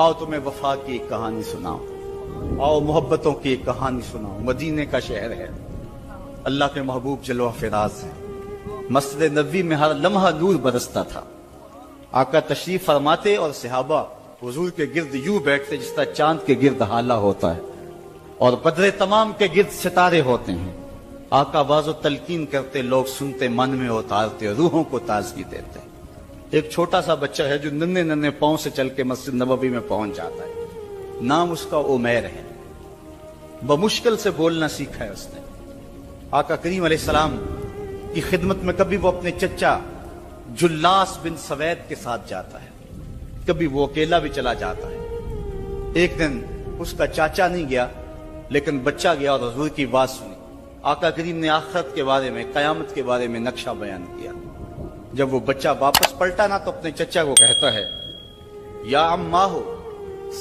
آؤ تمہیں وفا کی ایک کہانی سناؤں، آؤ محبتوں کی ایک کہانی سناؤں۔ مدینے کا شہر ہے، اللہ کے محبوب جلوہ فراز ہے۔ مسجد نبوی میں ہر لمحہ نور برستا تھا۔ آقا تشریف فرماتے اور صحابہ حضور کے گرد یوں بیٹھتے جس طرح چاند کے گرد ہالہ ہوتا ہے اور بدر تمام کے گرد ستارے ہوتے ہیں۔ آقا واز و تلقین کرتے، لوگ سنتے، من میں اتارتے، روحوں کو تازگی دیتے۔ ایک چھوٹا سا بچہ ہے جو ننھے ننھے پاؤں سے چل کے مسجد نبوی میں پہنچ جاتا ہے۔ نام اس کا عمیر ہے۔ بمشکل سے بولنا سیکھا ہے اس نے۔ آقا کریم علیہ السلام کی خدمت میں کبھی وہ اپنے چچا جلاس بن سوید کے ساتھ جاتا ہے، کبھی وہ اکیلا بھی چلا جاتا ہے۔ ایک دن اس کا چاچا نہیں گیا لیکن بچہ گیا اور حضور کی بات سنی۔ آقا کریم نے آخرت کے بارے میں، قیامت کے بارے میں نقشہ بیان کیا۔ جب وہ بچہ واپس پلٹا نا تو اپنے چچا کو کہتا ہے، یا عماہ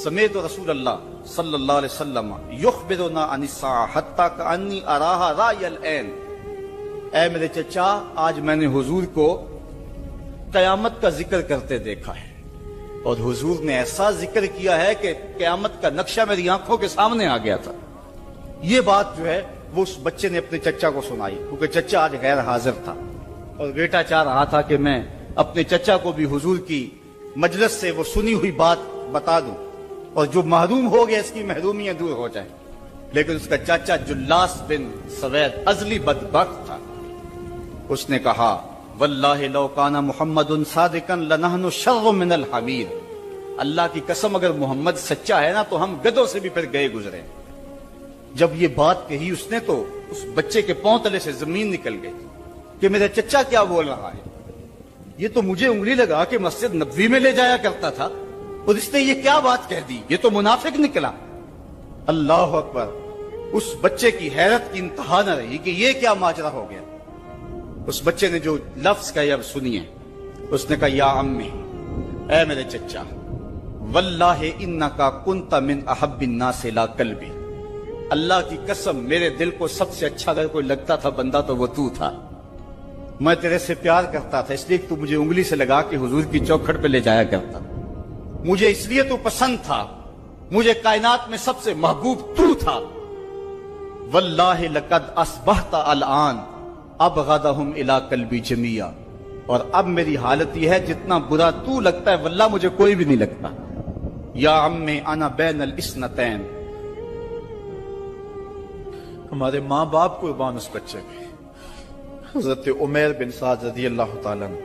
سمیت رسول اللہ صلی اللہ علیہ وسلم یخبرنا عن الساعہ حتی کانی اراہا رای العین۔ اے میرے چچا، آج میں نے حضور کو قیامت کا ذکر کرتے دیکھا ہے، اور حضور نے ایسا ذکر کیا ہے کہ قیامت کا نقشہ میری آنکھوں کے سامنے آ گیا تھا۔ یہ بات جو ہے وہ اس بچے نے اپنے چچا کو سنائی، کیونکہ چچا آج غیر حاضر تھا اور بیٹا چاہ رہا تھا کہ میں اپنے چچا کو بھی حضور کی مجلس سے وہ سنی ہوئی بات بتا دوں اور جو محروم ہو گیا اس کی محرومیاں دور ہو جائیں۔ لیکن اس کا چاچا جلاس بن سوید ازلی بدبخت تھا۔ اس نے کہا، واللہ لو کان محمد صادقا لنحن شر من الحمیر۔ اللہ کی قسم اگر محمد سچا ہے نا تو ہم گدھوں سے بھی پھر گئے گزرے۔ جب یہ بات کہی اس نے تو اس بچے کے پاؤں تلے سے زمین نکل گئی کہ میرا چچا کیا بول رہا ہے۔ یہ تو مجھے انگلی لگا کہ مسجد نبوی میں لے جایا کرتا تھا اور اس نے یہ کیا بات کہہ دی، یہ تو منافق نکلا۔ اللہ اکبر۔ اس بچے کی حیرت کی انتہا نہ رہی کہ یہ کیا ماجرا ہو گیا۔ اس بچے نے جو لفظ کہا اب سنیے۔ اس نے کہا، یا امی، اے میرے چچا، واللہ انکا کنت من احب الناس لا قلبی۔ اللہ کی قسم میرے دل کو سب سے اچھا اگر کوئی لگتا تھا بندہ تو وہ تو تھا۔ میں تیرے سے پیار کرتا تھا اس لیے تو مجھے انگلی سے لگا کے حضور کی چوکھٹ پہ لے جایا کرتا۔ مجھے اس لیے تو پسند تھا، مجھے کائنات میں سب سے محبوب تو تھا۔ واللہ لقد اصبحت الان ابغضهم الی قلبی جمیعا۔ اور اب میری حالت یہ ہے جتنا برا تو لگتا ہے واللہ مجھے کوئی بھی نہیں لگتا۔ یا عمی انا بین الاثنتین۔ ہمارے ماں باپ قربان اس بچے پہ۔ حضرت عمیر بن سعد رضی اللہ تعالیٰ عنہ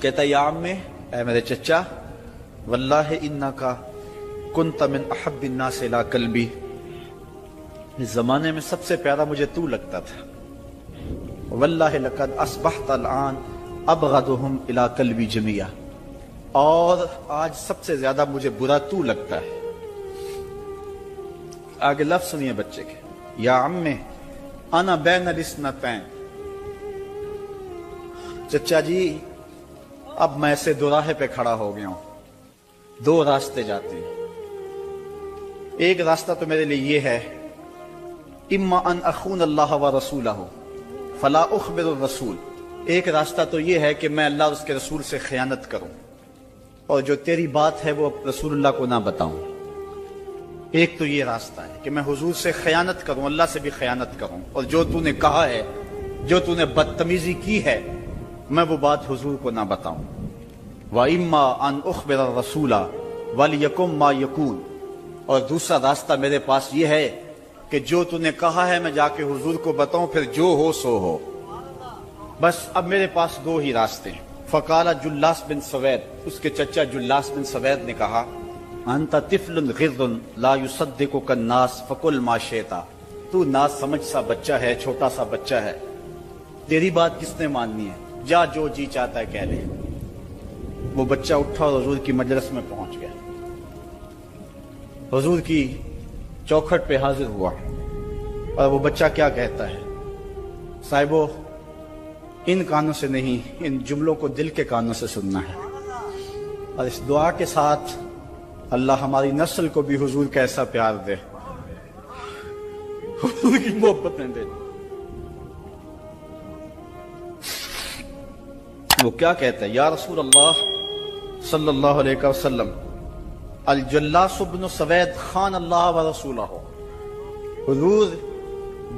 کہتا ہے، یا عمی، اے میرے چچا، واللہ انکا کنت من احب الناس الی قلبی۔ اس زمانے میں سب سے پیارا مجھے تو لگتا تھا۔ واللہ لقد اصبحت الان ابغضهم الی قلبی جمیعا۔ اور آج سب سے زیادہ مجھے برا تو لگتا ہے۔ آگے لفظ سنیے بچے کے، یا عمی انا بین الاثنتین۔ چچا جی، اب میں ایسے دو راہے پہ کھڑا ہو گیا ہوں، دو راستے جاتے ہیں۔ ایک راستہ تو میرے لیے یہ ہے، اما ان اخون اللہ و رسولہ فلا اخبر الرسول۔ ایک راستہ تو یہ ہے کہ میں اللہ اور اس کے رسول سے خیانت کروں اور جو تیری بات ہے وہ رسول اللہ کو نہ بتاؤں۔ ایک تو یہ راستہ ہے کہ میں حضور سے خیانت کروں، اللہ سے بھی خیانت کروں، اور جو تو نے کہا ہے، جو تو نے بدتمیزی کی ہے، میں وہ بات حضور کو نہ بتاؤں۔ وَإِمَّا أَنْ أُخْبِرَ الرَّسُولَ وَلْيَكُنْ مَا يَكُونُ۔ اور دوسرا راستہ میرے پاس یہ ہے کہ جو تو نے کہا ہے میں جا کے حضور کو بتاؤں، پھر جو ہو سو ہو۔ بس اب میرے پاس دو ہی راستے ہیں۔ فقال جلاس بن سوید، اس کے چچا جلاس بن سوید نے کہا، انت طفل غر لا یصدقک الناس فقل ما شئت۔ تو ناز سمجھ سا بچہ ہے، چھوٹا سا بچہ ہے، تیری بات کس نے ماننی ہے، جا جو جی چاہتا ہے کہہ لے۔ وہ بچہ اٹھا اور حضور کی مجلس میں پہنچ گیا، حضور کی چوکھٹ پہ حاضر ہوا۔ اور وہ بچہ کیا کہتا ہے، صاحبو ان کانوں سے نہیں، ان جملوں کو دل کے کانوں سے سننا ہے، اور اس دعا کے ساتھ اللہ ہماری نسل کو بھی حضور کا ایسا پیار دے، حضور کی محبت میں دے۔ وہ کیا کہتا ہے، یا رسول اللہ صلی اللہ علیہ وسلم الجلاس بن سوید خان اللہ و رسولہ، حضور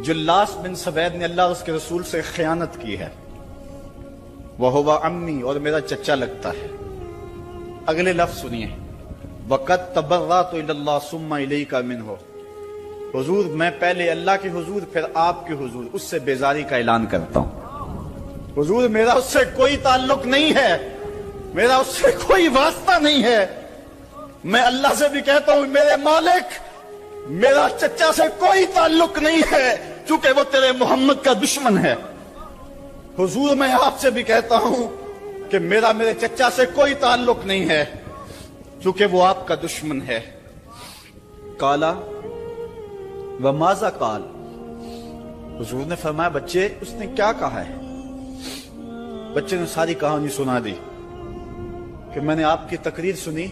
جلاس بن سوید نے اللہ اور اس کے رسول سے خیانت کی ہے، وَهُوَ عَمِّي، اور میرا چچا لگتا ہے۔ اگلے لفظ سنیے، وَقَدْ تَبَرَّأْتُ إِلَى اللَّهِ ثُمَّ إِلَيْكَ مِنْهُ، حضور میں پہلے اللہ کے حضور پھر آپ کے حضور اس سے بیزاری کا اعلان کرتا ہوں۔ حضور میرا اس سے کوئی تعلق نہیں ہے، میرا اس سے کوئی واسطہ نہیں ہے۔ میں اللہ سے بھی کہتا ہوں میرے مالک، میرا چچا سے کوئی تعلق نہیں ہے چونکہ وہ تیرے محمد کا دشمن ہے۔ حضور میں آپ سے بھی کہتا ہوں کہ میرا میرے چچا سے کوئی تعلق نہیں ہے چونکہ وہ آپ کا دشمن ہے۔ کالا وماذا قال، حضور نے فرمایا بچے اس نے کیا کہا ہے؟ بچے نے ساری کہانی سنا دی کہ میں نے آپ کی تقریر سنی،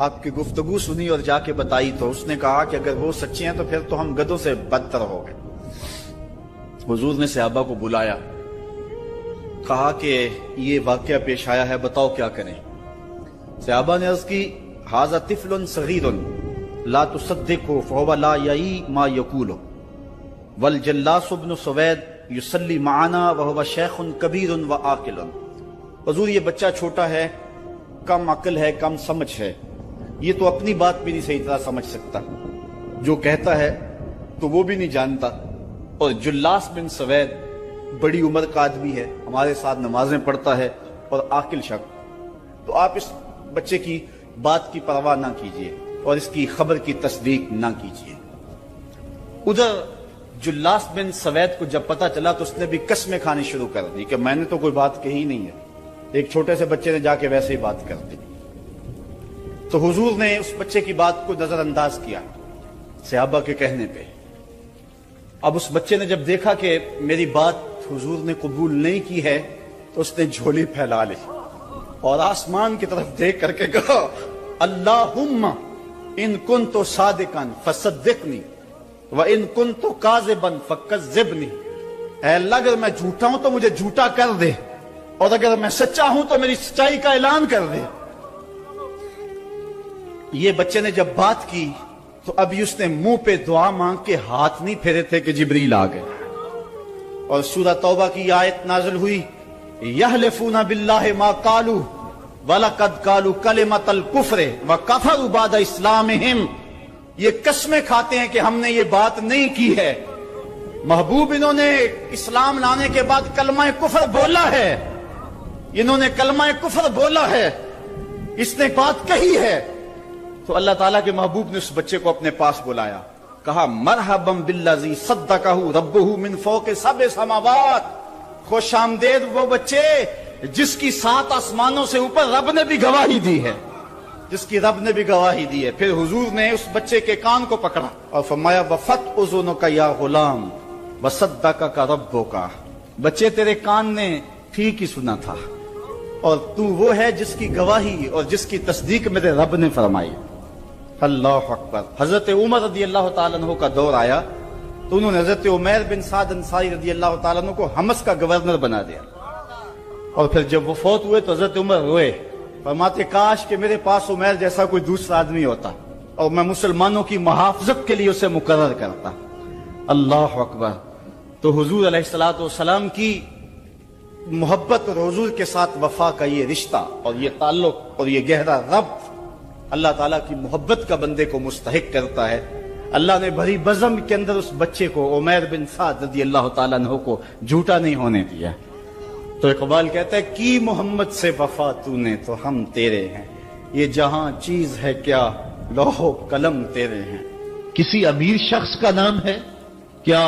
آپ کی گفتگو سنی اور جا کے بتائی تو اس نے کہا کہ اگر وہ سچے ہیں تو پھر تو ہم گدھوں سے بدتر ہو گئے۔ حضور نے صحابہ کو بلایا، کہا کہ یہ واقعہ پیش آیا ہے، بتاؤ کیا کریں۔ صحابہ نے عرض کی ھذا طفل صغیر لا تصدقه فهو لا یعی ما یقول والجلاس بن سوید یصلی معنا وهو شیخ کبیر وعاقل، حضور یہ بچہ چھوٹا ہے، کم عقل ہے، کم سمجھ ہے، یہ تو اپنی بات بھی نہیں صحیح طرح سمجھ سکتا، جو کہتا ہے تو وہ بھی نہیں جانتا، اور جلاس بن سوید بڑی عمر کا آدمی ہے، ہمارے ساتھ نمازیں پڑھتا ہے اور عاقل شخص، تو آپ اس بچے کی بات کی پرواہ نہ کیجیے اور اس کی خبر کی تصدیق نہ کیجیے۔ ادھر جلاس بن سوید کو جب پتہ چلا تو اس نے بھی قسمیں کھانی شروع کر دی کہ میں نے تو کوئی بات کہی نہیں ہے، ایک چھوٹے سے بچے نے جا کے ویسے ہی بات کر دی۔ تو حضور نے اس بچے کی بات کو نظر انداز کیا صحابہ کے کہنے پہ۔ اب اس بچے نے جب دیکھا کہ میری بات حضور نے قبول نہیں کی ہے تو اس نے جھولی پھیلا لی اور آسمان کی طرف دیکھ کر کے کہا اللہم ان کنت صادقا فصدقنی وان کنت کاذبا فکذبنی، اے اللہ اگر میں جھوٹا ہوں تو مجھے جھوٹا کر دے اور اگر میں سچا ہوں تو میری سچائی کا اعلان کر دے۔ یہ بچے نے جب بات کی تو ابھی اس نے منہ پہ دعا مانگ کے ہاتھ نہیں پھیرے تھے کہ جبریل آ گئے، اور سورہ توبہ کی آیت نازل ہوئی یحلفون باللہ ما قالوا وَلَقَدْ قَالُوا كَلِمَةَ الْكُفْرِ وَكَفَرُوا بَعْدَ إِسْلَامِهِمْ، یہ قسمیں کھاتے ہیں کہ ہم نے یہ بات نہیں کی ہے، محبوب انہوں نے اسلام لانے کے بعد کلمہ کفر بولا ہے، انہوں نے کلمہ کفر بولا ہے، اس نے بات کہی ہے۔ تو اللہ تعالیٰ کے محبوب نے اس بچے کو اپنے پاس بلایا، کہا مرحبا بالذی صدقہ ربہ من فوق سبع سماوات، خوش آمدید وہ بچے جس کی 7 آسمانوں سے اوپر رب نے بھی گواہی دی ہے، جس کی رب نے بھی گواہی دی ہے۔ پھر حضور نے اس بچے کے کان کو پکڑا اور فرمایا وَفَتْ أُذُنُكَ يَا غُلَامُ وَصَدَّقَكَ رَبُّكَ، بچے تیرے کان نے ٹھیک ہی سنا تھا اور تو وہ ہے جس کی گواہی اور جس کی تصدیق میرے رب نے فرمائی۔ اللہ اکبر۔ حضرت عمر رضی اللہ تعالیٰ عنہ کا دور آیا تو انہوں نے حضرت عمیر بن سعد انصاری رضی اللہ تعالیٰ عنہ کو حمص کا گورنر بنا دیا، اور پھر جب وہ فوت ہوئے تو حضرت عمر روئے، فرماتے کاش کہ میرے پاس عمیر جیسا کوئی دوسرا آدمی ہوتا اور میں مسلمانوں کی محافظت کے لیے اسے مقرر کرتا۔ اللہ اکبر۔ تو حضور علیہ الصلوۃ والسلام کی محبت اور حضور کے ساتھ وفا کا یہ رشتہ اور یہ تعلق اور یہ گہرا ربط اللہ تعالیٰ کی محبت کا بندے کو مستحق کرتا ہے۔ اللہ نے بھری بزم کے اندر اس بچے کو عمیر بن سعد رضی اللہ تعالیٰ عنہ کو جھوٹا نہیں ہونے دیا۔ تو اقبال کہتا ہے کی محمد سے وفا تو نے تو ہم تیرے ہیں، یہ جہاں چیز ہے کیا لوح و قلم تیرے ہیں۔ کسی امیر شخص کا نام ہے کیا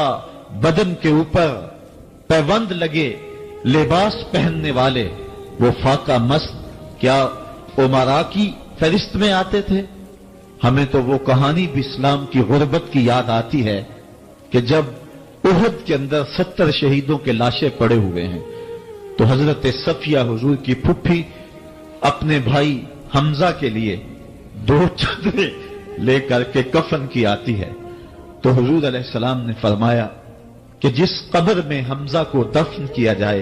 بدن کے اوپر پیوند لگے لباس پہننے والے وہ فاقہ مست کیا امراء کی فہرست میں آتے تھے؟ ہمیں تو وہ کہانی بھی اسلام کی غربت کی یاد آتی ہے کہ جب احد کے اندر 70 شہیدوں کے لاشیں پڑے ہوئے ہیں تو حضرت صفیہ حضور کی پھپھی اپنے بھائی حمزہ کے لیے 2 چادریں لے کر کے کفن کی آتی ہے، تو حضور علیہ السلام نے فرمایا کہ جس قبر میں حمزہ کو دفن کیا جائے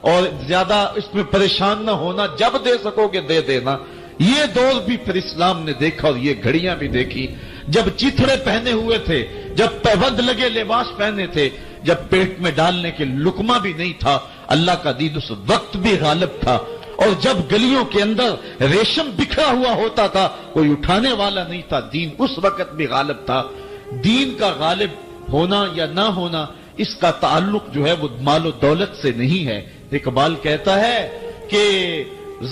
اور زیادہ اس میں پریشان نہ ہونا، جب دے سکو گے دے دینا، یہ دور بھی پھر اسلام نے دیکھا اور یہ گھڑیاں بھی دیکھی۔ جب چتھڑے پہنے ہوئے تھے، جب پیوند لگے لباس پہنے تھے، جب پیٹ میں ڈالنے کے لقمہ بھی نہیں تھا، اللہ کا دین اس وقت بھی غالب تھا۔ اور جب گلیوں کے اندر ریشم بکھرا ہوا ہوتا تھا، کوئی اٹھانے والا نہیں تھا، دین اس وقت بھی غالب تھا۔ دین کا غالب ہونا یا نہ ہونا، اس کا تعلق جو ہے وہ مال و دولت سے نہیں ہے۔ اقبال کہتا ہے کہ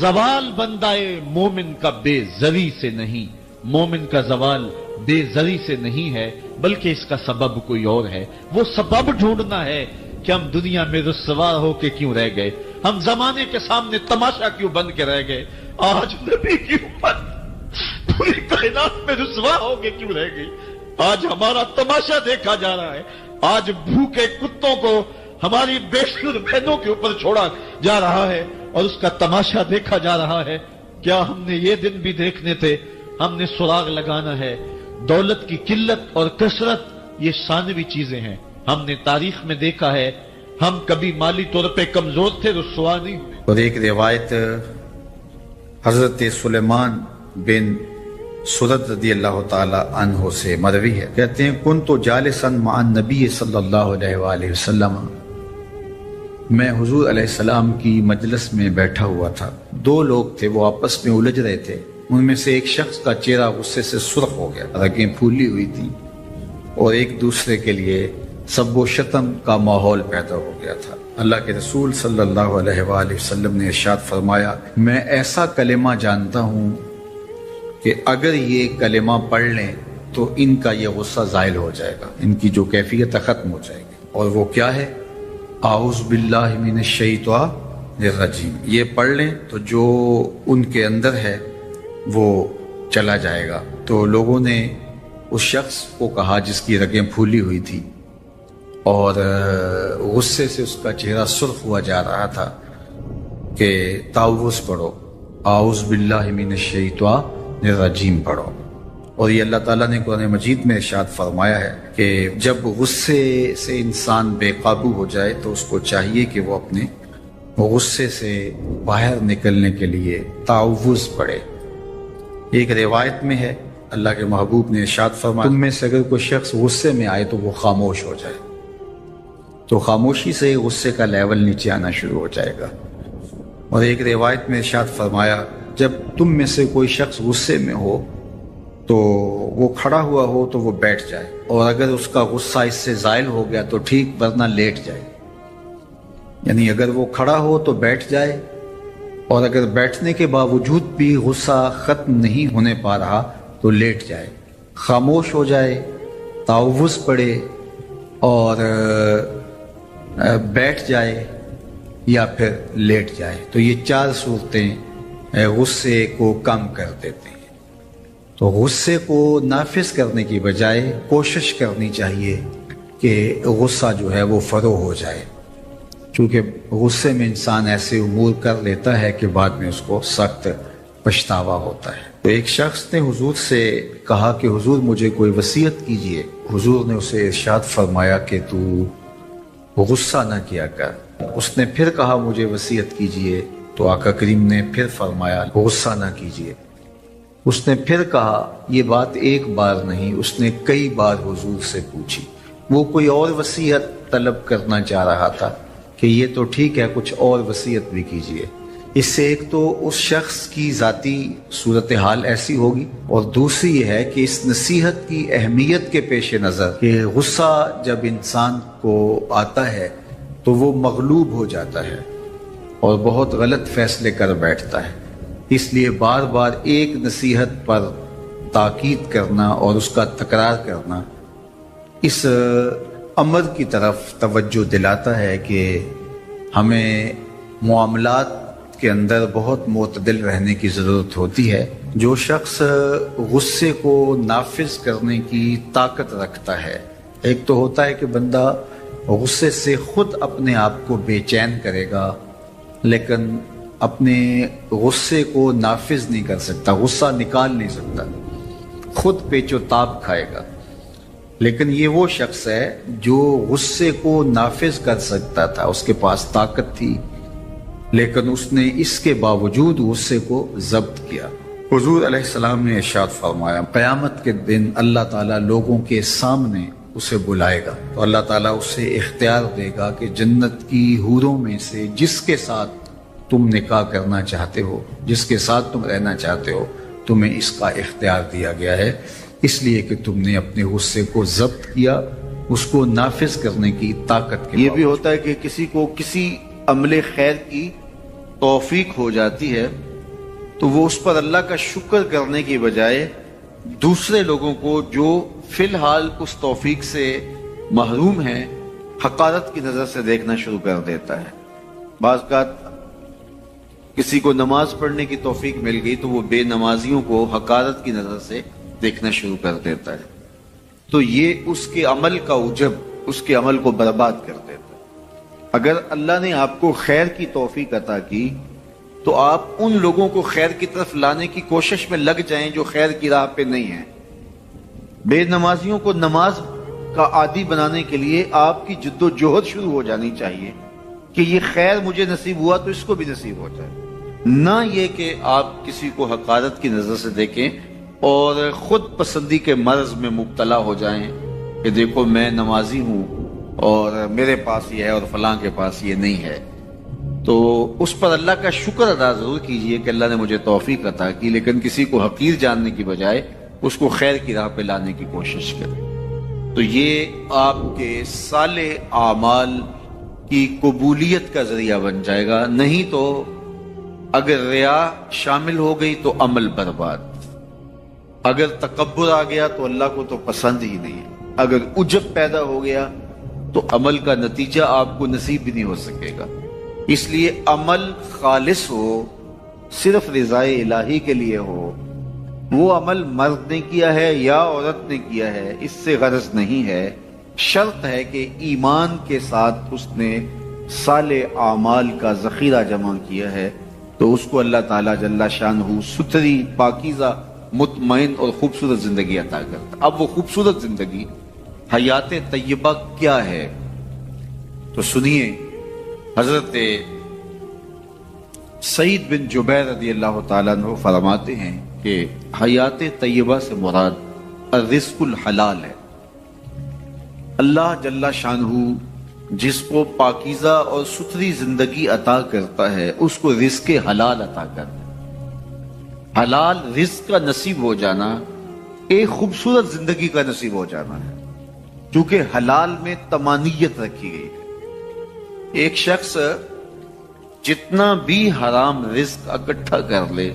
زوال بندائے مومن کا بے زری سے نہیں، مومن کا زوال بے زری سے نہیں ہے، بلکہ اس کا سبب کوئی اور ہے۔ وہ سبب ڈھونڈنا ہے کہ ہم دنیا میں رسوا ہو کے کیوں رہ گئے، ہم زمانے کے سامنے تماشا کیوں بن کے رہ گئے، آج نبی کی امت پوری کائنات میں رسوا ہو کے کیوں رہ گئی، آج ہمارا تماشا دیکھا جا رہا ہے، آج بھوکے کتوں کو ہماری بے شمار بہنوں کے اوپر چھوڑا جا رہا ہے اور اس کا تماشا دیکھا جا رہا ہے۔ کیا ہم نے یہ دن بھی دیکھنے تھے؟ ہم نے سراغ لگانا ہے۔ دولت کی قلت اور کثرت یہ ثانوی چیزیں ہیں۔ ہم نے تاریخ میں دیکھا ہے، ہم کبھی مالی طور پہ کمزور تھے، رسوا نہیں ہوئے۔ اور ایک روایت حضرت سلیمان بن سرد رضی اللہ تعالی عنہ سے مروی ہے، کہتے ہیں کنت جالسا مع النبی صلی اللہ علیہ وآلہ وسلم، میں حضور علیہ السلام کی مجلس میں بیٹھا ہوا تھا، دو لوگ تھے، وہ آپس میں الجھ رہے تھے، ان میں سے ایک شخص کا چہرہ غصے سے سرخ ہو گیا، رگیں پھولی ہوئی تھی اور ایک دوسرے کے لیے سب و شتم کا ماحول پیدا ہو گیا تھا۔ اللہ کے رسول صلی اللہ علیہ وآلہ وسلم نے ارشاد فرمایا، میں ایسا کلمہ جانتا ہوں کہ اگر یہ کلمہ پڑھ لیں تو ان کا یہ غصہ زائل ہو جائے گا، ان کی جو کیفیت ختم ہو جائے گی۔ اور وہ کیا ہے؟ اعوذ باللہ من الشیطان الرجیم، یہ پڑھ لیں تو جو ان کے اندر ہے وہ چلا جائے گا۔ تو لوگوں نے اس شخص کو کہا جس کی رگیں پھولی ہوئی تھی اور غصے سے اس کا چہرہ سرخ ہوا جا رہا تھا کہ تعوذ پڑھو، اعوذ باللہ من الشیطان الرجیم پڑھو۔ اور یہ اللہ تعالیٰ نے قرآن مجید میں ارشاد فرمایا ہے کہ جب غصے سے انسان بے قابو ہو جائے تو اس کو چاہیے کہ وہ اپنے غصے سے باہر نکلنے کے لیے تعوذ پڑھے۔ ایک روایت میں ہے اللہ کے محبوب نے ارشاد فرمایا، تم میں سے اگر کوئی شخص غصے میں آئے تو وہ خاموش ہو جائے، تو خاموشی سے غصے کا لیول نیچے آنا شروع ہو جائے گا۔ اور ایک روایت میں ارشاد فرمایا، جب تم میں سے کوئی شخص غصے میں ہو تو وہ کھڑا ہوا ہو تو وہ بیٹھ جائے، اور اگر اس کا غصہ اس سے زائل ہو گیا تو ٹھیک، ورنہ لیٹ جائے۔ یعنی اگر وہ کھڑا ہو تو بیٹھ جائے، اور اگر بیٹھنے کے باوجود بھی غصہ ختم نہیں ہونے پا رہا تو لیٹ جائے، خاموش ہو جائے، تعوذ پڑھے اور بیٹھ جائے یا پھر لیٹ جائے۔ تو یہ چار صورتیں غصے کو کم کر دیتے ہیں۔ تو غصے کو نافذ کرنے کی بجائے کوشش کرنی چاہیے کہ غصہ جو ہے وہ فروغ ہو جائے، کیونکہ غصے میں انسان ایسے امور کر لیتا ہے کہ بعد میں اس کو سخت پچھتاوا ہوتا ہے۔ تو ایک شخص نے حضور سے کہا کہ حضور مجھے کوئی وصیت کیجئے۔ حضور نے اسے ارشاد فرمایا کہ تو غصہ نہ کیا کر۔ اس نے پھر کہا مجھے وصیت کیجئے، تو آقا کریم نے پھر فرمایا غصہ نہ کیجئے۔ اس نے پھر کہا، یہ بات ایک بار نہیں، اس نے کئی بار حضور سے پوچھی۔ وہ کوئی اور وصیت طلب کرنا چاہ رہا تھا کہ یہ تو ٹھیک ہے، کچھ اور وصیت بھی کیجئے۔ اس سے ایک تو اس شخص کی ذاتی صورتحال ایسی ہوگی، اور دوسری یہ ہے کہ اس نصیحت کی اہمیت کے پیش نظر کہ غصہ جب انسان کو آتا ہے تو وہ مغلوب ہو جاتا ہے اور بہت غلط فیصلے کر بیٹھتا ہے، اس لیے بار بار ایک نصیحت پر تاکید کرنا اور اس کا تکرار کرنا اس امر کی طرف توجہ دلاتا ہے کہ ہمیں معاملات کے اندر بہت معتدل رہنے کی ضرورت ہوتی ہے۔ جو شخص غصے کو نافذ کرنے کی طاقت رکھتا ہے، ایک تو ہوتا ہے کہ بندہ غصے سے خود اپنے آپ کو بے چین کرے گا، لیکن اپنے غصے کو نافذ نہیں کر سکتا، غصہ نکال نہیں سکتا، خود پیچ و تاب کھائے گا۔ لیکن یہ وہ شخص ہے جو غصے کو نافذ کر سکتا تھا، اس کے پاس طاقت تھی، لیکن اس نے اس کے باوجود غصے کو ضبط کیا۔ حضور علیہ السلام نے ارشاد فرمایا قیامت کے دن اللہ تعالیٰ لوگوں کے سامنے اسے بلائے گا تو اللہ تعالیٰ اسے اختیار دے گا کہ جنت کی حوروں میں سے جس کے ساتھ تم نکاح کرنا چاہتے ہو، جس کے ساتھ تم رہنا چاہتے ہو، تمہیں اس کا اختیار دیا گیا ہے، اس لیے کہ تم نے اپنے غصے کو ضبط کیا، اس کو نافذ کرنے کی طاقت کے۔ یہ بھی ہوتا ہے کہ کسی کو کسی عمل خیر کی توفیق ہو جاتی ہے تو وہ اس پر اللہ کا شکر کرنے کی بجائے دوسرے لوگوں کو جو فی الحال اس توفیق سے محروم ہیں حقارت کی نظر سے دیکھنا شروع کر دیتا ہے۔ بعض اوقات کسی کو نماز پڑھنے کی توفیق مل گئی تو وہ بے نمازیوں کو حقارت کی نظر سے دیکھنا شروع کر دیتا ہے، تو یہ اس کے عمل کا عجب اس کے عمل کو برباد کر دیتا ہے۔ اگر اللہ نے آپ کو خیر کی توفیق عطا کی تو آپ ان لوگوں کو خیر کی طرف لانے کی کوشش میں لگ جائیں جو خیر کی راہ پہ نہیں ہیں۔ بے نمازیوں کو نماز کا عادی بنانے کے لیے آپ کی جد و جہد شروع ہو جانی چاہیے کہ یہ خیر مجھے نصیب ہوا تو اس کو بھی نصیب ہو جائے، نہ یہ کہ آپ کسی کو حقارت کی نظر سے دیکھیں اور خود پسندی کے مرض میں مبتلا ہو جائیں کہ دیکھو میں نمازی ہوں اور میرے پاس یہ ہے اور فلاں کے پاس یہ نہیں ہے۔ تو اس پر اللہ کا شکر ادا ضرور کیجئے کہ اللہ نے مجھے توفیق عطا کی، لیکن کسی کو حقیر جاننے کی بجائے اس کو خیر کی راہ پہ لانے کی کوشش کریں، تو یہ آپ کے صالح اعمال کی قبولیت کا ذریعہ بن جائے گا۔ نہیں تو اگر ریا شامل ہو گئی تو عمل برباد، اگر تکبر آ گیا تو اللہ کو تو پسند ہی نہیں، اگر عجب پیدا ہو گیا تو عمل کا نتیجہ آپ کو نصیب بھی نہیں ہو سکے گا۔ اس لیے عمل خالص ہو، صرف رضائے الہی کے لیے ہو، وہ عمل مرد نے کیا ہے یا عورت نے کیا ہے اس سے غرض نہیں ہے، شرط ہے کہ ایمان کے ساتھ اس نے صالح اعمال کا ذخیرہ جمع کیا ہے تو اس کو اللہ تعالیٰ جل شانہ ستھری، پاکیزہ، مطمئن اور خوبصورت زندگی عطا کرتا۔ اب وہ خوبصورت زندگی حیات طیبہ کیا ہے تو سنیے، حضرت سعید بن جبیر رضی اللہ تعالیٰ عنہ فرماتے ہیں کہ حیات طیبہ سے مراد الرزق الحلال ہے۔ اللہ جل شانہ جس کو پاکیزہ اور ستھری زندگی عطا کرتا ہے اس کو رزق حلال عطا کرتا ہے۔ حلال رزق کا نصیب ہو جانا ایک خوبصورت زندگی کا نصیب ہو جانا ہے، کیونکہ حلال میں تمانیت رکھی گئی ہے۔ ایک شخص جتنا بھی حرام رزق اکٹھا کر لے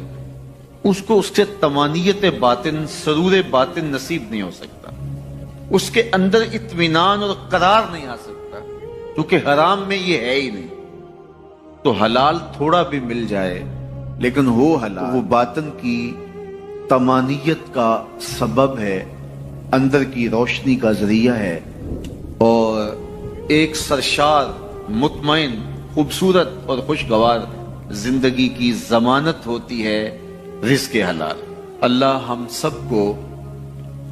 اس کو اس سے تمانیت باطن، سرور باطن نصیب نہیں ہو سکتا، اس کے اندر اطمینان اور قرار نہیں آ سکتا، کیونکہ حرام میں یہ ہے ہی نہیں۔ تو حلال تھوڑا بھی مل جائے لیکن ہو حلال، وہ باطن کی تمانیت کا سبب ہے، اندر کی روشنی کا ذریعہ ہے، اور ایک سرشار، مطمئن، خوبصورت اور خوشگوار زندگی کی ضمانت ہوتی ہے رزق حلال۔ اللہ ہم سب کو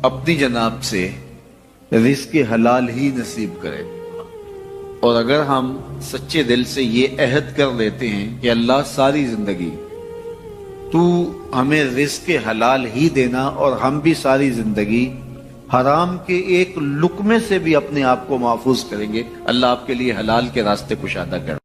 اپنی جناب سے رزق حلال ہی نصیب کرے، اور اگر ہم سچے دل سے یہ عہد کر لیتے ہیں کہ اللہ ساری زندگی تو ہمیں رزق حلال ہی دینا اور ہم بھی ساری زندگی حرام کے ایک لقمے سے بھی اپنے آپ کو محفوظ کریں گے، اللہ آپ کے لیے حلال کے راستے کشادہ کر